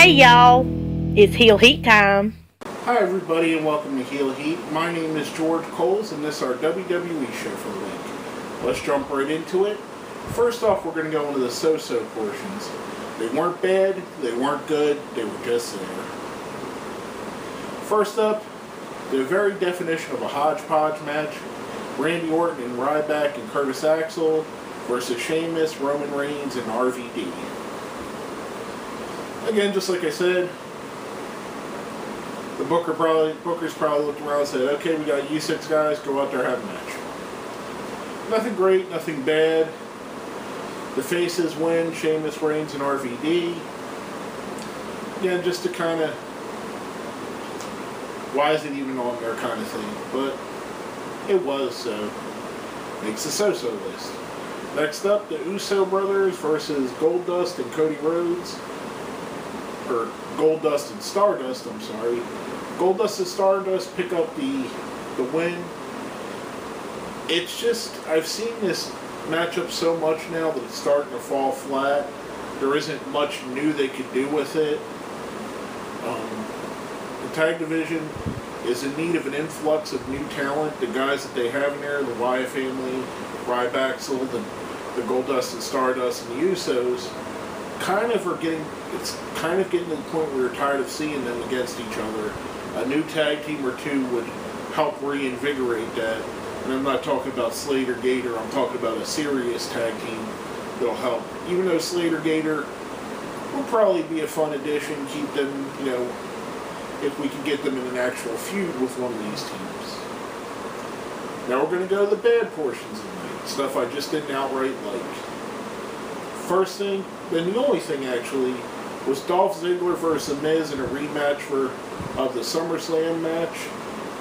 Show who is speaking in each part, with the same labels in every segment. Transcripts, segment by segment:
Speaker 1: Hey y'all, it's Heel Heat time.
Speaker 2: Hi everybody and welcome to Heel Heat. My name is George Coles and this is our WWE show for the week. Let's jump right into it. First off, we're going to go into the so-so portions. They weren't bad, they weren't good, they were just there. First up, the very definition of a hodgepodge match. Randy Orton and Ryback and Curtis Axel versus Sheamus, Roman Reigns, and RVD. Again, just like I said, the Booker's probably looked around and said, okay, we got you six guys, go out there, have a match. Nothing great, nothing bad. The faces win, Sheamus, Reigns, and RVD. Again, just to kind of, why is it even on there kind of thing. But it was, so makes the so-so list. Next up, the Uso brothers versus Goldust and Cody Rhodes. Or Goldust and Stardust, I'm sorry. Goldust and Stardust pick up the win. It's just, I've seen this matchup so much now that it's starting to fall flat. There isn't much new they could do with it. The tag division is in need of an influx of new talent. The guys that they have in there, the Wyatt family, Ryback, the Goldust and Stardust, and the Usos, it's kind of getting to the point where you're tired of seeing them against each other. A new tag team or two would help reinvigorate that. And I'm not talking about Slater Gator, I'm talking about a serious tag team that'll help. Even though Slater Gator will probably be a fun addition, keep them, if we can get them in an actual feud with one of these teams. Now we're going to go to the bad portions of the night, stuff I just didn't outright like. First thing, and the only thing actually, was Dolph Ziggler versus The Miz in a rematch of the SummerSlam match.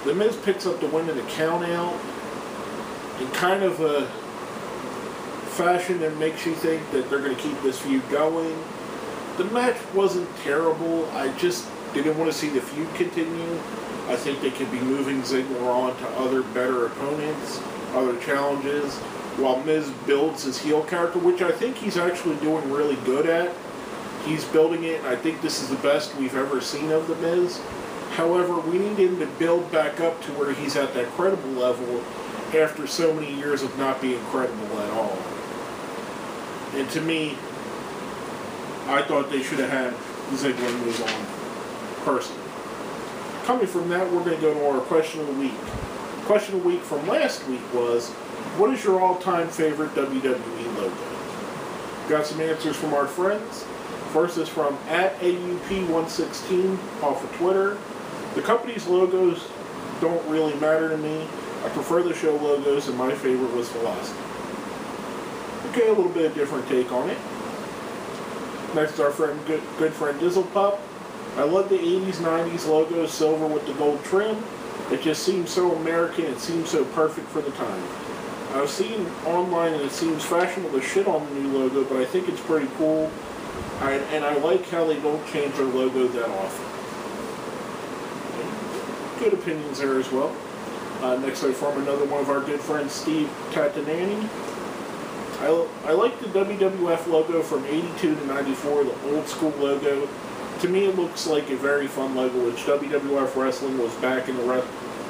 Speaker 2: The Miz picks up the win in a count-out in kind of a fashion that makes you think that they're going to keep this feud going. The match wasn't terrible. I just didn't want to see the feud continue. I think they could be moving Ziggler on to other better opponents, other challenges, while Miz builds his heel character, which I think he's actually doing really good at. He's building it, and I think this is the best we've ever seen of The Miz. However, we need him to build back up to where he's at that credible level after so many years of not being credible at all. And to me, I thought they should have had Ziggler move on, personally. Coming from that, we're going to go to our question of the week. Question of the week from last week was, what is your all-time favorite WWE logo? Got some answers from our friends. First is from @AUP116 off of Twitter. The company's logos don't really matter to me. I prefer the show logos, and my favorite was Velocity. Okay, a little bit of different take on it. Next, our friend, good friend Dizzlepup. I love the 80s, 90s logos, silver with the gold trim. It just seems so American. It seems so perfect for the time. I've seen online and it seems fashionable to shit on the new logo, but I think it's pretty cool. And I like how they don't change their logo that often. Good opinions there as well. Next, from another one of our good friends, Steve Tatanani. I like the WWF logo from 82 to 94, the old school logo. To me, it looks like a very fun logo, which WWF Wrestling was back in the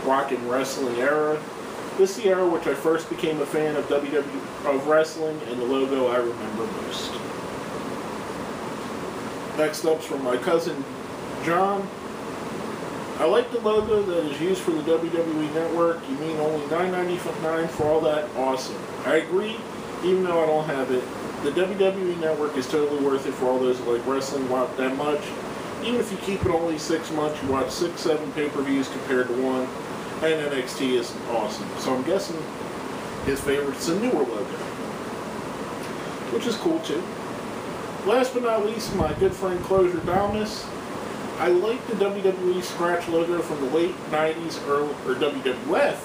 Speaker 2: rock and wrestling era. This is the era which I first became a fan of of wrestling, and the logo I remember most. Next up's from my cousin John. I like the logo that is used for the WWE Network. You mean only $9.99 for all that? Awesome. I agree, even though I don't have it. The WWE Network is totally worth it for all those who like wrestling that much. Even if you keep it only 6 months, you watch 6, 7 pay-per-views compared to one. And NXT is awesome. So I'm guessing his favorite's the newer logo, which is cool too. Last but not least, my good friend Closure Dalmas. I like the WWE scratch logo from the late 90s, or WWF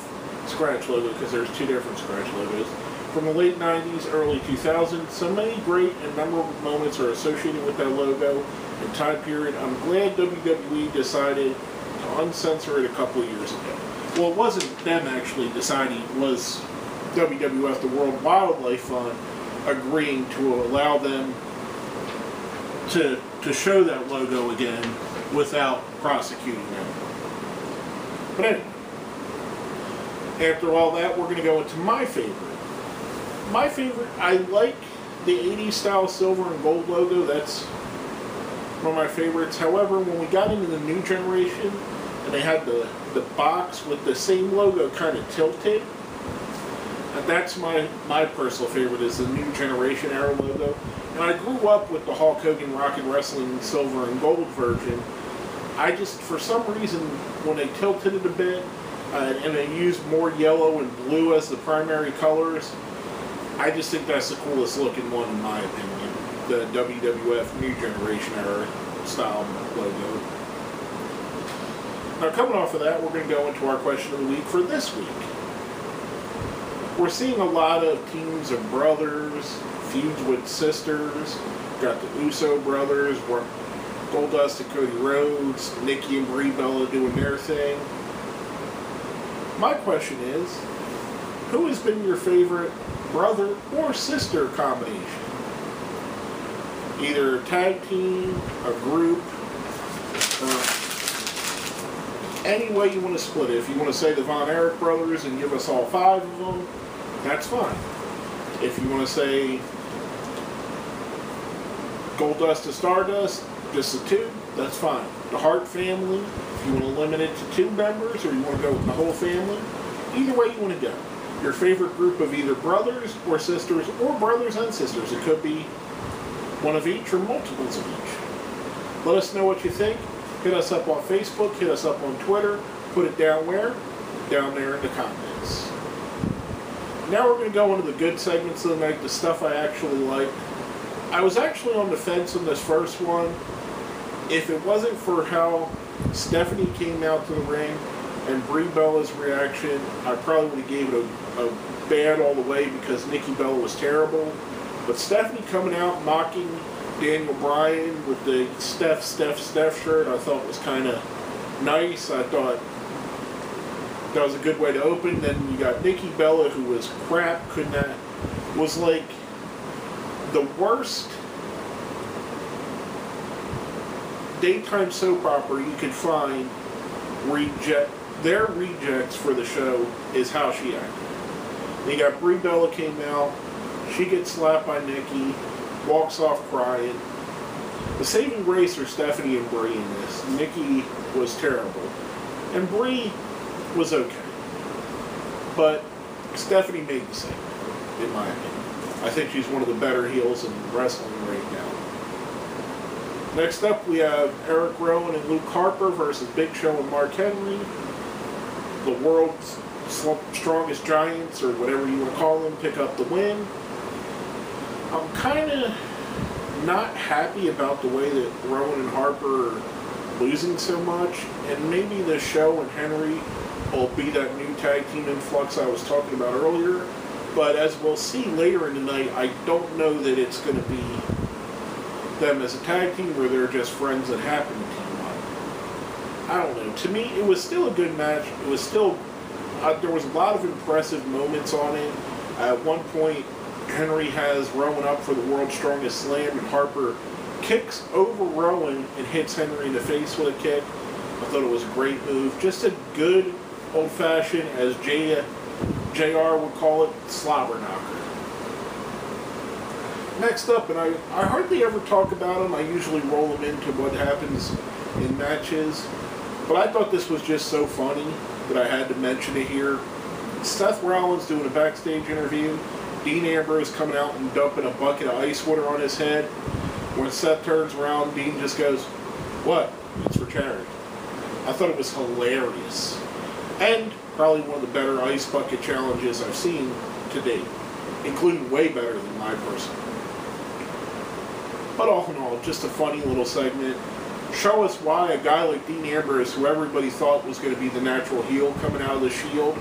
Speaker 2: scratch logo, because there's two different scratch logos, from the late 90s, early 2000s. So many great and memorable moments are associated with that logo and time period. I'm glad WWE decided to uncensor it a couple of years ago. Well, it wasn't them actually deciding, it was WWF, the World Wildlife Fund, agreeing to allow them to show that logo again without prosecuting them. But anyway, after all that, we're going to go into my favorite. My favorite, I like the 80s style silver and gold logo. That's one of my favorites. However, when we got into the new generation and they had the box with the same logo kind of tilted, and that's my personal favorite, is the new generation era logo. And I grew up with the Hulk Hogan Rock and Wrestling silver and gold version. I just, for some reason, when they tilted it a bit and they used more yellow and blue as the primary colors, I just think that's the coolest looking one in my opinion. The WWF New Generation era style logo. Now, coming off of that, we're going to go into our question of the week for this week. We're seeing a lot of teams of brothers, feuds with sisters. Got the Uso brothers, Goldust and Cody Rhodes, Nikki and Brie Bella doing their thing. My question is, who has been your favorite brother or sister combination? Either a tag team, a group, any way you want to split it. If you want to say the Von Erich brothers and give us all 5 of them, that's fine. If you want to say Goldust to Stardust, just the 2, that's fine. The Hart family, if you want to limit it to 2 members or you want to go with the whole family, either way you want to go. Your favorite group of either brothers or sisters, or brothers and sisters. It could be one of each or multiples of each. Let us know what you think. Hit us up on Facebook, hit us up on Twitter, put it down where? Down there in the comments. Now we're going to go into the good segments of the night, the stuff I actually like. I was actually on the fence on this first one. If it wasn't for how Stephanie came out to the ring and Brie Bella's reaction, I probably would have gave it a bad all the way because Nikki Bella was terrible. But Stephanie coming out mocking Daniel Bryan with the Steph shirt, I thought was kind of nice. I thought that was a good way to open. Then you got Nikki Bella, who was crap, was like the worst daytime soap opera you could find. Their rejects for the show is how she acted. And you got Brie Bella came out, she gets slapped by Nikki, walks off crying. The saving grace are Stephanie and Brie in this. Nikki was terrible. And Brie was okay. But Stephanie made the same, in my opinion. I think she's one of the better heels in wrestling right now. Next up, we have Eric Rowan and Luke Harper versus Big Show and Mark Henry. The world's strongest giants, or whatever you want to call them, pick up the win. I'm kind of not happy about the way that Rowan and Harper are losing so much, and maybe the Show and Henry will be that new tag team influx I was talking about earlier. But as we'll see later in the night, I don't know that it's going to be them as a tag team or they're just friends that happen to team up. I don't know. To me, it was still a good match. It was still, there was a lot of impressive moments on it. At one point, Henry has Rowan up for the world's strongest slam, and Harper kicks over Rowan and hits Henry in the face with a kick. I thought it was a great move. Just a good, old-fashioned, as JR would call it, slobber knocker. Next up, and I hardly ever talk about them. I usually roll them into what happens in matches. But I thought this was just so funny that I had to mention it here. Seth Rollins doing a backstage interview. Dean Ambrose coming out and dumping a bucket of ice water on his head. When Seth turns around, Dean just goes, "What? It's for charity." I thought it was hilarious. And probably one of the better ice bucket challenges I've seen to date. Including way better than my personal. But all in all, just a funny little segment. Show us why a guy like Dean Ambrose, who everybody thought was going to be the natural heel coming out of the Shield,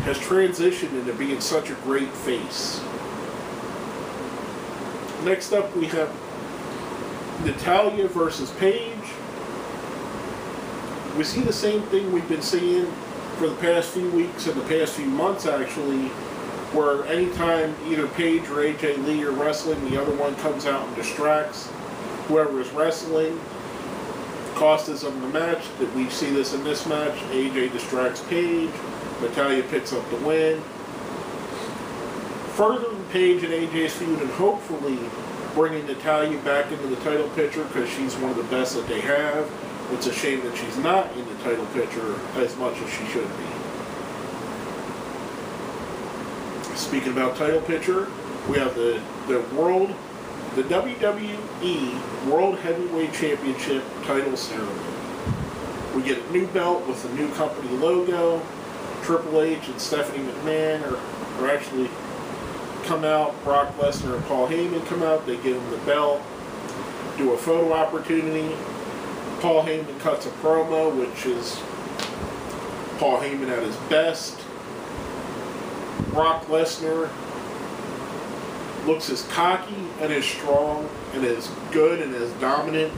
Speaker 2: has transitioned into being such a great face. Next up, we have Natalya versus Paige. We see the same thing we've been seeing for the past few weeks and the past few months, actually, where anytime either Paige or AJ Lee are wrestling, the other one comes out and distracts whoever is wrestling, causes them the match. That we see this in this match. AJ distracts Paige, Natalya picks up the win. Furthering Paige and AJ's feud, and hopefully bringing Natalya back into the title picture, because she's one of the best that they have. It's a shame that she's not in the title picture as much as she should be. Speaking about title picture, we have the WWE World Heavyweight Championship title ceremony. We get a new belt with a new company logo. Triple H and Stephanie McMahon are actually come out. Brock Lesnar and Paul Heyman come out. They give them the belt. Do a photo opportunity. Paul Heyman cuts a promo, which is Paul Heyman at his best. Brock Lesnar looks as cocky and as strong and as good and as dominant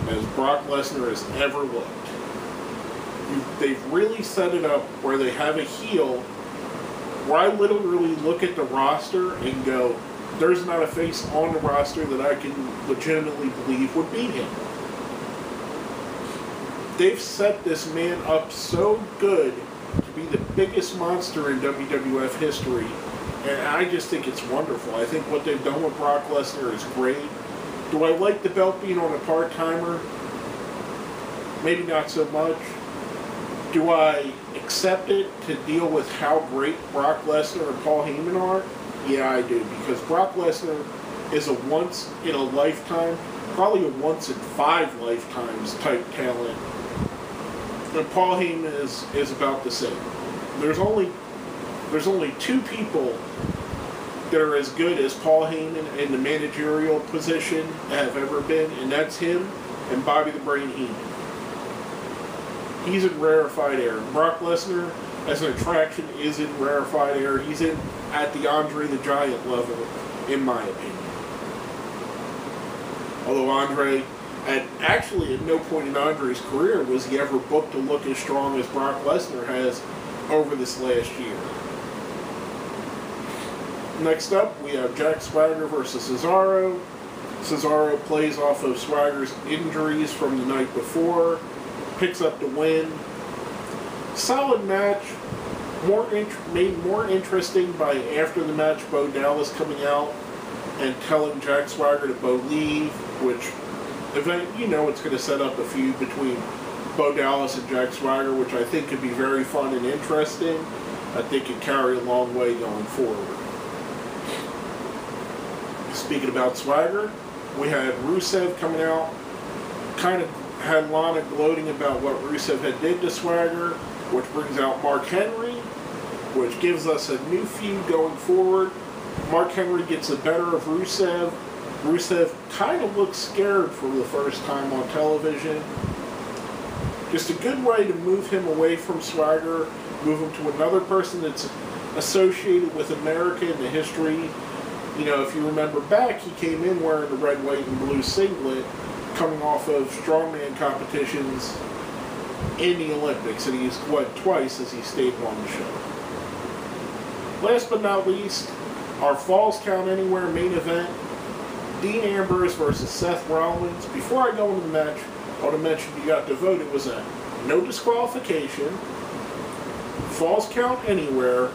Speaker 2: as Brock Lesnar has ever looked. They've really set it up where they have a heel where I literally look at the roster and go, there's not a face on the roster that I can legitimately believe would beat him. They've set this man up so good to be the biggest monster in WWF history, and I just think it's wonderful. I think what they've done with Brock Lesnar is great. Do I like the belt being on a part-timer? Maybe not so much. Do I accept it to deal with how great Brock Lesnar and Paul Heyman are? Yeah, I do, because Brock Lesnar is a once-in-a-lifetime, probably a once-in-5 lifetimes type talent. And Paul Heyman is about the same. There's only two people that are as good as Paul Heyman in the managerial position have ever been, and that's him and Bobby the Brain Heyman. He's in rarefied air. Brock Lesnar, as an attraction, is in rarefied air. He's at the Andre the Giant level, in my opinion. Although Andre, at no point in Andre's career was he ever booked to look as strong as Brock Lesnar has over this last year. Next up, we have Jack Swagger versus Cesaro. Cesaro plays off of Swagger's injuries from the night before, picks up the win. Solid match, made more interesting by after the match Bo Dallas coming out and telling Jack Swagger to Bo leave, which it's going to set up a feud between Bo Dallas and Jack Swagger, which I think could be very fun and interesting. I think it could carry a long way going forward. Speaking about Swagger, we had Rusev coming out, kind of had Lana gloating about what Rusev had did to Swagger, which brings out Mark Henry, which gives us a new feud going forward. Mark Henry gets the better of Rusev. Rusev kind of looks scared for the first time on television. Just a good way to move him away from Swagger, move him to another person that's associated with America in the history. You know, if you remember back, he came in wearing the red, white, and blue singlet, coming off of strongman competitions in the Olympics, and he's won twice as he stayed on the show. Last but not least, our Falls Count Anywhere main event, Dean Ambrose versus Seth Rollins. Before I go into the match, I want to mention you got to vote. It was a no disqualification, Falls Count Anywhere,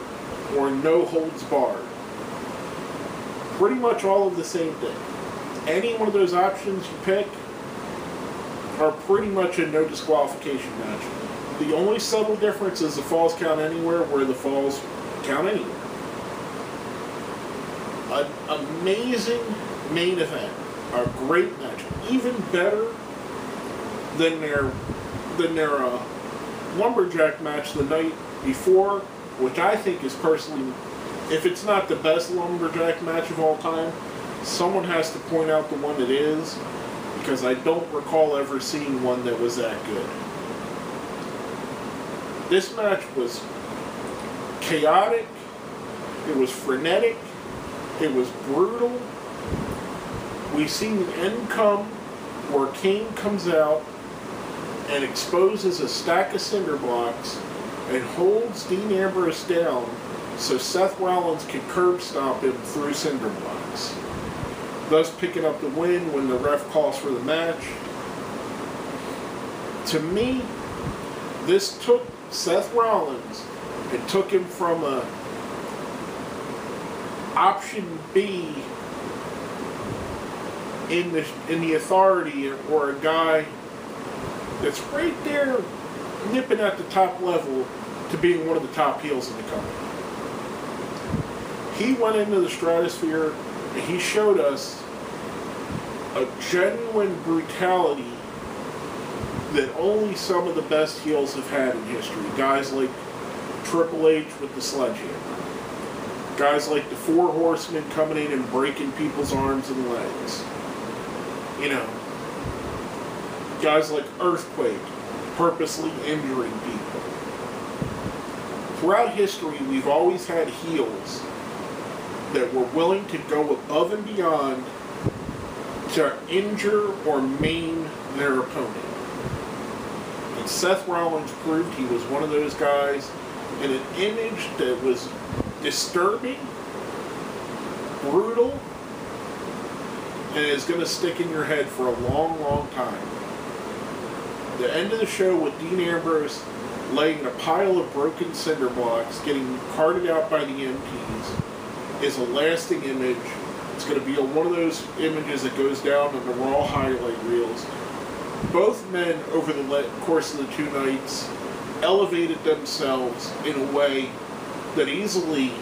Speaker 2: or no holds barred. Pretty much all of the same thing. Any one of those options you pick are pretty much a no disqualification match. The only subtle difference is the Falls Count Anywhere, where the Falls count anywhere. An amazing main event, a great match, even better than their lumberjack match the night before, which I think is personally, if it's not the best lumberjack match of all time, someone has to point out the one that is, because I don't recall ever seeing one that was that good. This match was chaotic, it was frenetic, it was brutal. We've seen the end come where Kane comes out and exposes a stack of cinder blocks and holds Dean Ambrose down so Seth Rollins could curb stomp him through cinder blocks, thus picking up the win when the ref calls for the match. To me, this took Seth Rollins and took him from a option B in the authority, or a guy that's right there nipping at the top level, to being one of the top heels in the company. He went into the stratosphere and he showed us a genuine brutality that only some of the best heels have had in history. Guys like Triple H with the sledgehammer. Guys like the Four Horsemen coming in and breaking people's arms and legs. You know, guys like Earthquake purposely injuring people. Throughout history, we've always had heels that were willing to go above and beyond to injure or maim their opponent. And Seth Rollins proved he was one of those guys in an image that was disturbing, brutal, and is going to stick in your head for a long, long time. The end of the show with Dean Ambrose laying in a pile of broken cinder blocks, getting carted out by the MPs, is a lasting image. It's going to be one of those images that goes down on the Raw highlight reels. Both men, over the course of the two nights, elevated themselves in a way that easily,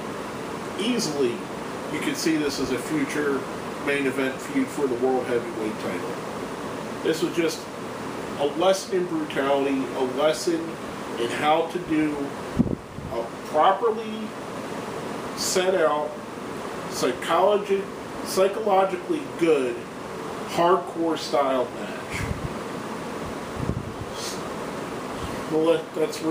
Speaker 2: you could see this as a future main event feud for the World Heavyweight title. This was just a lesson in brutality, a lesson in how to do a properly set out, psychologically good, hardcore style match. Well, let's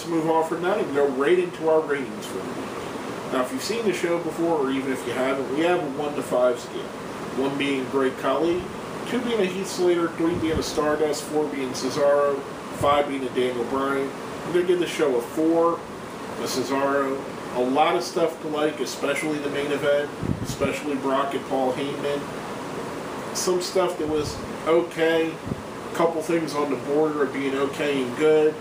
Speaker 2: move on from that and go right into our ratings for the week. Now, if you've seen the show before, or even if you haven't, we have a 1 to 5 scale. 1 being Great Khali, 2 being a Heath Slater, 3 being a Stardust, 4 being Cesaro, 5 being a Daniel Bryan. I'm going to give the show a 4, a Cesaro. A lot of stuff to like, especially the main event, especially Brock and Paul Heyman. Some stuff that was okay, a couple things on the border of being okay and good.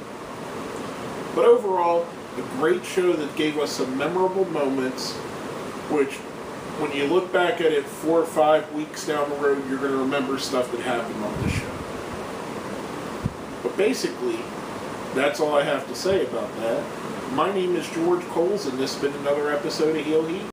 Speaker 2: But overall, a great show that gave us some memorable moments, which, when you look back at it 4 or 5 weeks down the road, you're going to remember stuff that happened on this show. But basically, that's all I have to say about that. My name is George Coles, and this has been another episode of Heel Heat.